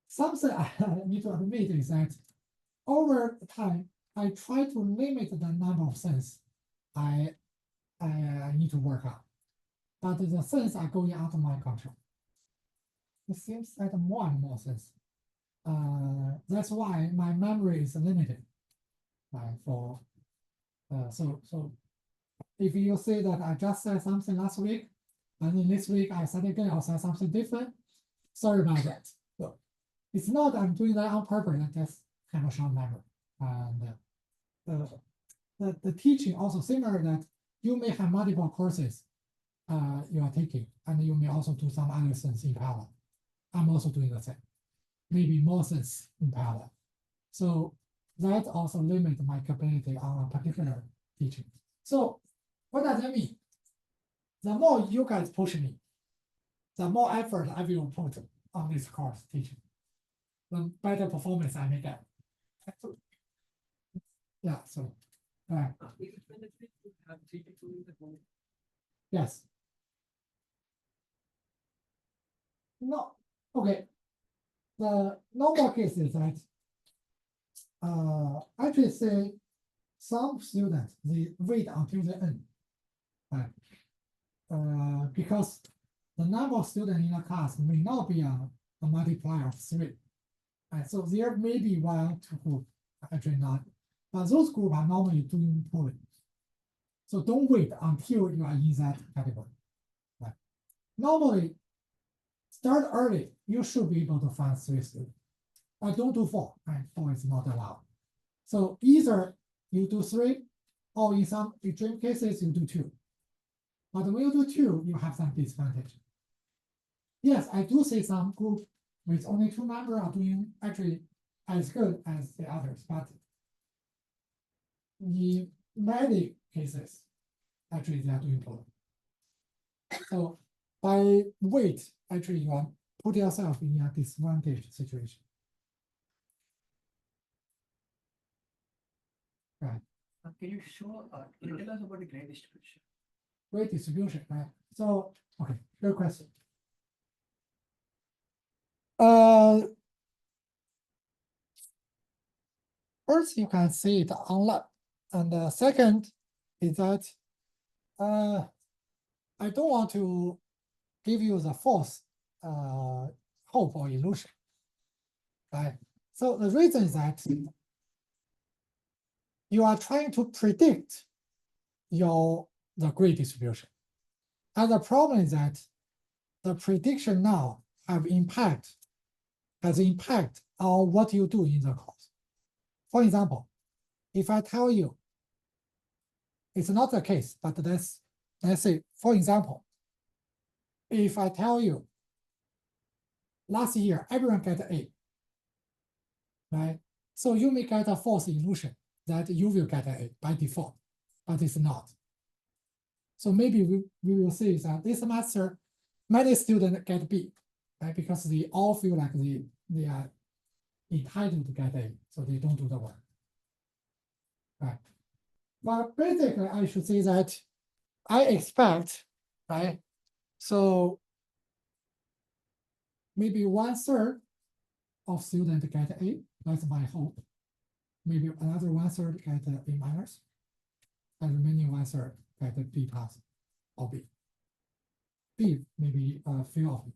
Speaker 1: something I need to admit is that over time, I try to limit the number of things I need to work on. But the things are going out of my control. It seems that more and more things. That's why my memory is limited. So if you say that I just said something last week, and then this week I said again, I'll say something different. Sorry about that. So it's not I'm doing that on purpose, I just have a short memory. And the teaching also similar that you may have multiple courses you are taking, and you may also do some other things in parallel. I'm also doing the same, maybe more things in parallel. So that also limits my capability on a particular teaching. So what does that mean? The more you guys push me, the more effort I will put on this course teaching, the better performance I may get. Yeah, so
Speaker 5: Is it benefit to have 3 people in the home?
Speaker 1: yes. No, okay. The normal case is that actually say some students they wait until the end. Because the number of students in a class may not be a multiplier of 3. So there may be 1, 2 group, actually not. But those groups are normally doing poorly. So don't wait until you are in that category. Right? Normally, start early, you should be able to find 3 students. But don't do 4, right? 4 is not allowed. So either you do 3, or in some extreme cases, you do 2. But when you do 2, you have some disadvantage. Yes, I do see some group with only 2 members are doing actually as good as the others, but in many cases, actually they are doing poor. So by weight, actually you are put yourself in a disadvantaged situation. Right.
Speaker 5: Can you show, can you tell us about the grade distribution?
Speaker 1: Weight distribution, right? So, okay, good question. First, you can see it online, and the second is that I don't want to give you the false hope or illusion, right? So the reason is that you are trying to predict the grade distribution, and the problem is that the prediction now has impact on what you do in the course. For example, if I tell you, it's not the case, but let's say, for example, if I tell you last year everyone got A, right? So you may get a false illusion that you will get an A by default, but it's not. So maybe we will see that this semester many students get B, right? Because they all feel like they are entitled to get A, so they don't do the work. Right. But basically, I should say that I expect, right? So maybe 1/3 of students get A. That's my hope. Maybe another 1/3 get A minus, and remaining 1/3 get B plus or B. B maybe a few of it.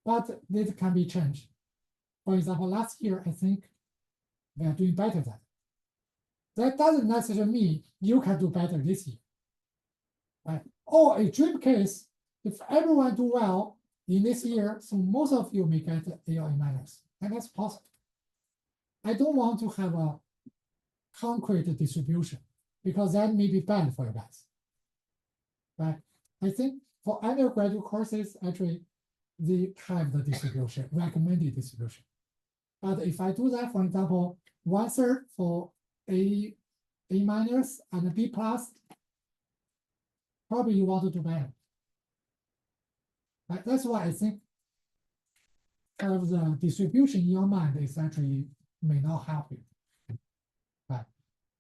Speaker 1: But this can be changed. For example, last year I think we are doing better than. that doesn't necessarily mean you can do better this year. Right? Or a dream case, if everyone do well in this year, so most of you may get A or A minus, and that's possible. I don't want to have a concrete distribution because that may be bad for you guys. Right? I think for undergraduate courses, actually, they have the distribution, recommended distribution. But if I do that, for example, 1/3 for A minus and a B plus, probably you want to do better. Right? That's why I think kind of the distribution in your mind is actually may not help you. Right?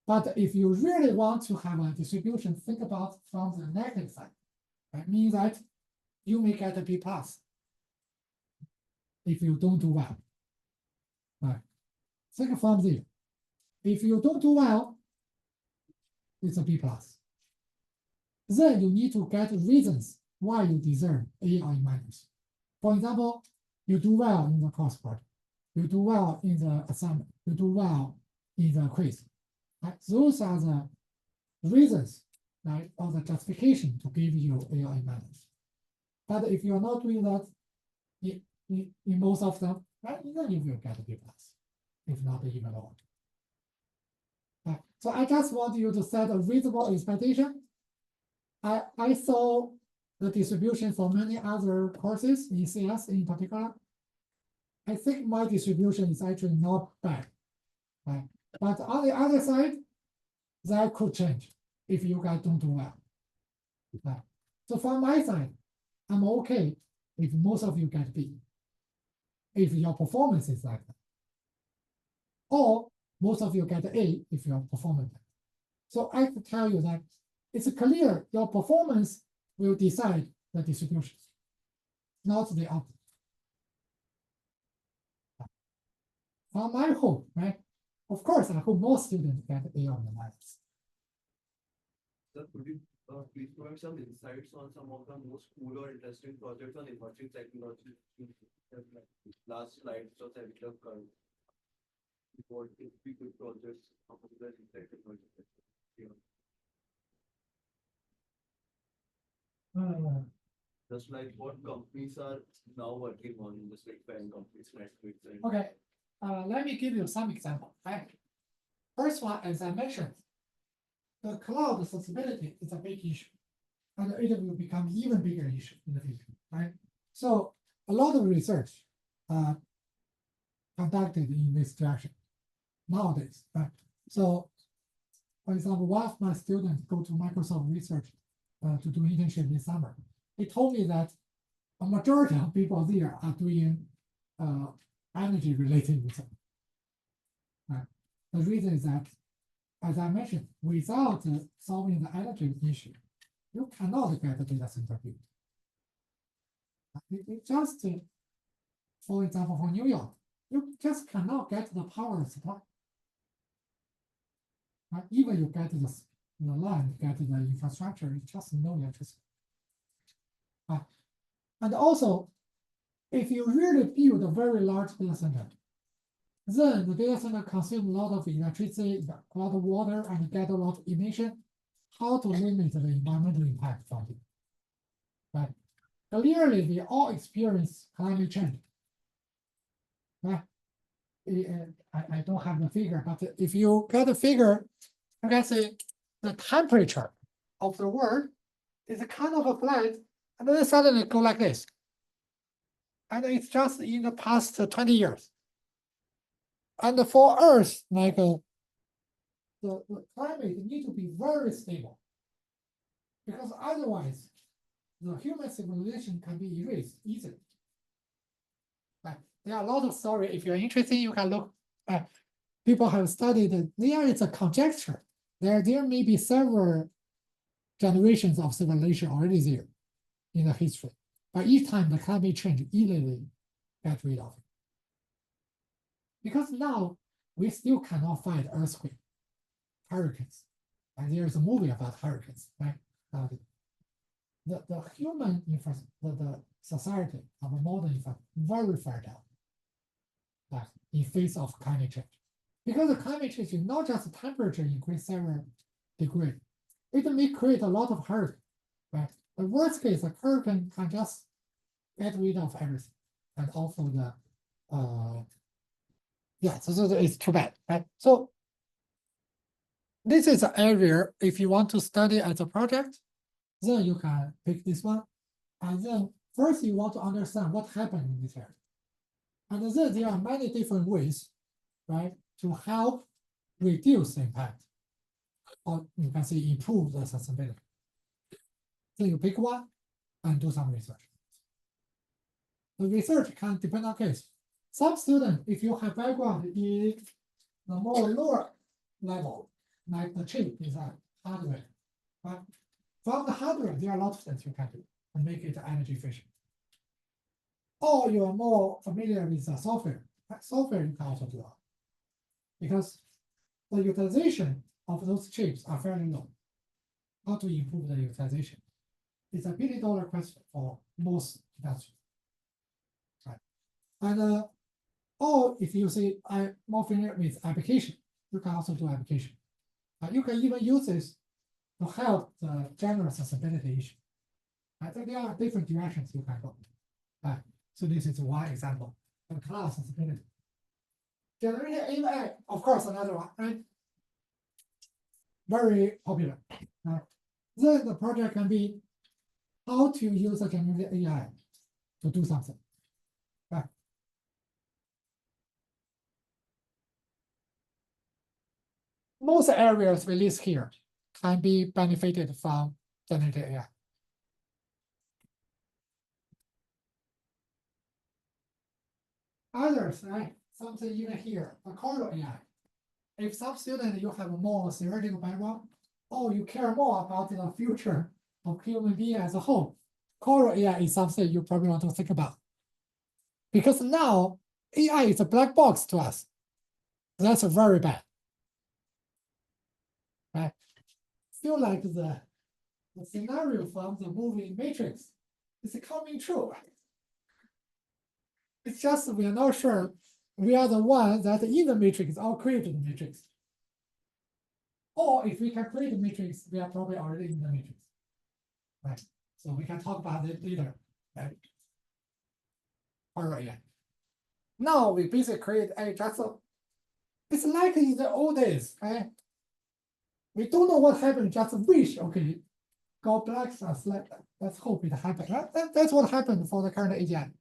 Speaker 1: But if you really want to have a distribution, think about from the negative side. Right? Means that you may get a B plus if you don't do well. Right? Think from there. If you don't do well, it's a B plus. Then you need to get reasons why you deserve A or A minus. For example, you do well in the course project, you do well in the assignment, you do well in the quiz. Right? Those are the reasons, right, or the justification to give you A or A minus. But if you're not doing that in most of them, right, then you will get a B plus, if not even lower. Right? So I just want you to set a reasonable expectation. I saw the distribution for many other courses in CS in particular. I think my distribution is actually not bad, right? But on the other side, that could change if you guys don't do well. Right? So from my side, I'm okay if most of you get B, if your performance is like that. Or most of you get A if your performance. So I can tell you that it's clear your performance will decide the distribution, not the opposite. From my hope, right? Of course, I hope more students get A on the minus.
Speaker 6: Sir, could you please provide some insights on some of the most cool or interesting projects on emerging technology? Last slide, so that we have covered. What if we could projects of the technology? Just like what companies are now working on, just like parent companies, Netflix and
Speaker 1: Okay, let me give you some example. Right? First one, as I mentioned, the cloud accessibility is a big issue, and it will become even bigger issue in the future. Right? So a lot of research conducted in this direction nowadays. Right? So, for example, one of my students go to Microsoft Research to do internship this summer. He told me that a majority of people there are doing energy related research. Right? The reason is that, as I mentioned, without solving the energy issue, you cannot get a data center built. It just, for example, for New York, you just cannot get the power supply. Right? Even you get the land, get the infrastructure, it's just no electricity. Right? And also, if you really build a very large data center, then the data center consumes a lot of electricity, a lot of water, and get a lot of emission. How to limit the environmental impact from it? Right? Clearly, we all experience climate change. Right? I don't have the figure, but if you get a figure, you can say the temperature of the world is kind of a flat, and then suddenly go like this. And it's just in the past 20 years. And for Earth, like the climate need to be very stable, because otherwise, the human civilization can be erased easily. Right? There are a lot of stories. If you're interested, you can look. People have studied. There is a conjecture. There may be several generations of civilization already there in the history. But each time the climate change easily get rid of it. Because now we still cannot fight earthquake, hurricanes. And there's a movie about hurricanes, right? The human the society of a modern very fragile in face of climate change. because the climate change is not just temperature increase several degree, it may create a lot of hurricane, right? The worst case, a hurricane can just get rid of everything, and also the, yeah, so it's too bad, right? So this is an area, if you want to study as a project, then you can pick this one. And then first you want to understand what happened in this area. And then there are many different ways, right, to help reduce the impact, or you can say improve the sustainability. So you pick one and do some research. The research can depend on case. Some students, if you have background in the more lower level, like the chip design, hardware, right? From the hardware, there are a lot of things you can do and make it energy efficient. Or you are more familiar with the software. Software you can also do that. Because the utilization of those chips are fairly low. How to improve the utilization? It's a billion-dollar question for most industries. Right. And or if you say I'm more familiar with application, you can also do application. You can even use this to help the general sustainability issue. I think there are different directions you can go. So this is one example of cloud sustainability. Generative AI, of course, another one, right? Very popular. Then the project can be how to use a generative AI to do something. Right. Most areas we list here can be benefited from generative AI. Others, right? Something even here, a causal AI. If some student you have a more theoretical background, or you care more about the future of human being as a whole, causal AI is something you probably want to think about. Because now AI is a black box to us. That's very bad. Right? Feel like the scenario from the movie Matrix is coming true. It's just we are not sure we are the one that in the matrix or created the matrix. Or if we can create the matrix, we are probably already in the matrix. Right. So we can talk about it later. Right. All right. Yeah. Now we basically create a just it's like in the old days, right? We don't know what happened, just wish, okay, God bless us. Let's hope it happens. Right? That's what happened for the current AGI.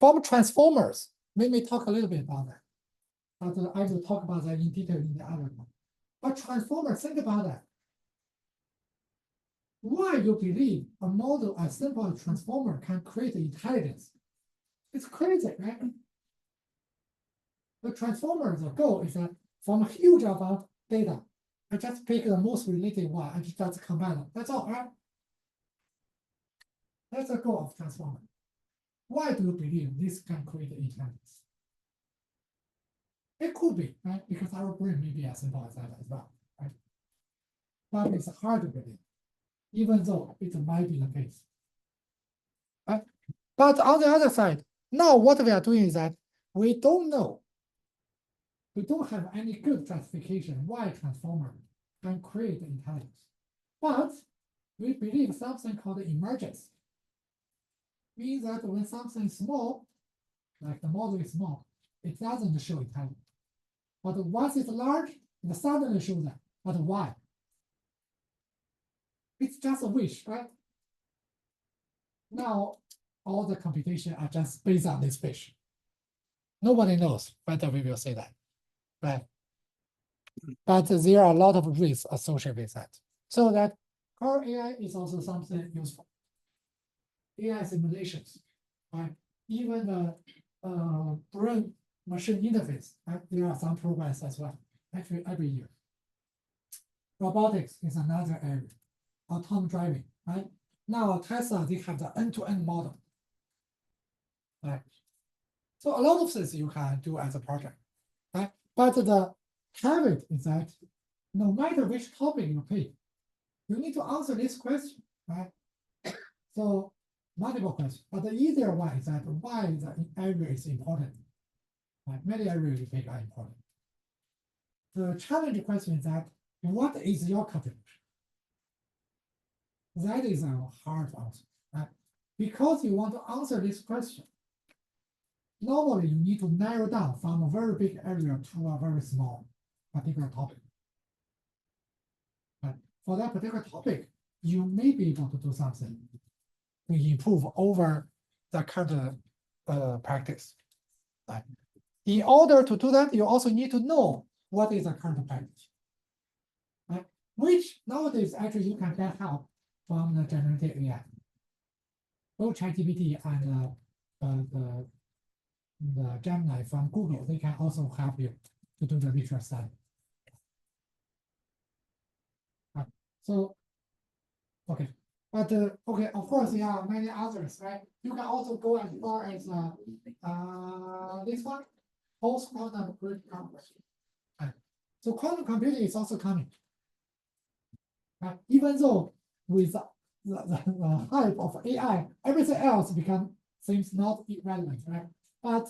Speaker 1: From transformers, we may talk a little bit about that. But I will talk about that in detail in the other one. But transformers, think about that. Why you believe a model as simple as transformer can create intelligence? It's crazy, right? The transformer, the goal is that from a huge amount of data, I just pick the most related one and just combine them. That's all, right? That's the goal of transformer. Why do you believe this can create intelligence? It could be, right? Because our brain may be as simple as that as well, right? But it's hard to believe, even though it might be the case. Right? But on the other side, now what we are doing is that we don't know. We don't have any good justification why transformer can create intelligence. But we believe something called emergence. Means that when something is small, like the model is small, it doesn't show intelligence. But once it's large, it suddenly shows that. But why? It's just a wish, right? Now, all the computation are just based on this wish. Nobody knows whether we will say that, right? But there are a lot of risks associated with that. So that core AI is also something useful. AI simulations, right? Even the brain machine interface, right? There are some progress as well, actually every year. Robotics is another area. Autonomous driving, right? Now Tesla, they have the end-to-end model. Right. So a lot of things you can do as a project, right? But the caveat is that no matter which topic you pick, you need to answer this question, right? So multiple questions, but the easier one is that why the area is important. Many areas you pick are important. The challenge question is that what is your contribution? That is a hard answer, right? Because you want to answer this question, normally you need to narrow down from a very big area to a very small particular topic. But for that particular topic, you may be able to do something to improve over the current practice. Right? In order to do that, you also need to know what is the current practice. Right? Which nowadays actually you can get help from the generative AI. Both ChatGPT and the Gemini from Google, they can also help you to do the research study. Right. So, okay. But okay, of course, there are many others, right? You can also go as far as this one, post-quantum critical question. Right. So quantum computing is also coming. Right? Even though with the hype of AI, everything else seems not irrelevant, right? But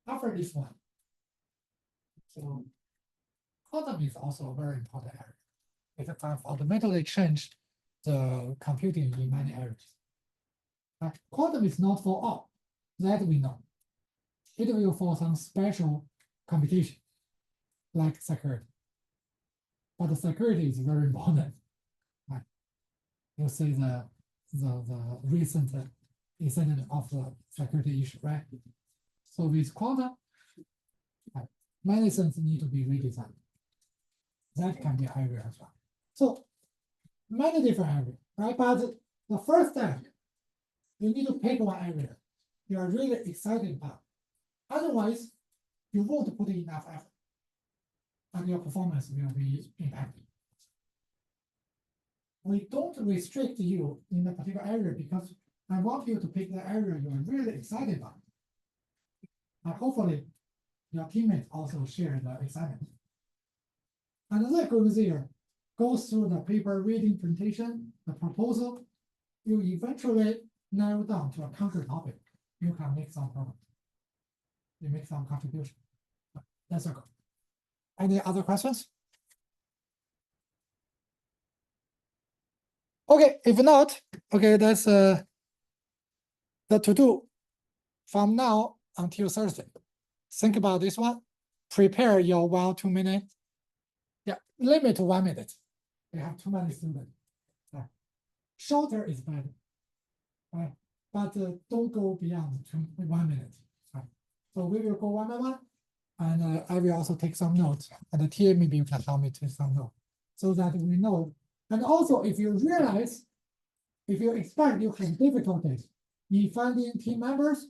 Speaker 1: after this one, so quantum is also a very important area. It can fundamentally change the computing in many areas. Quantum is not for all, that we know. It will for some special computation, like security. But the security is very important. Right? You see the recent incident of the security issue, right? So with quantum, many things need to be redesigned. That can be area as well. So many different areas, right? But the first step, you need to pick one area you are really excited about. Otherwise, you won't put enough effort, and your performance will be impacted. We don't restrict you in a particular area because I want you to pick the area you are really excited about. And hopefully, your teammates also share the excitement. Another group there goes through the paper reading presentation, the proposal. You eventually narrow down to a counter topic. You can make some progress. You make some contribution. That's a goal. Any other questions? Okay, if not, okay, that's the to-do from now until Thursday. Think about this one. Prepare your 1 or 2 minutes. Yeah, limit to 1 minute. We have too many students. Shorter is better. Right? But don't go beyond 1 minute. Right? So we will go one by one, and I will also take some notes. And the TA maybe you can help me take some notes so that we know. And also, if you realize, if you expect you have difficulties in finding team members,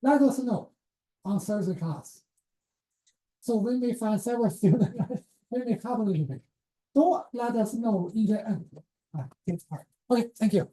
Speaker 1: let us know on Thursday class. So we may find several students, we may help a little bit. Don't let us know in the end. Okay, thank you.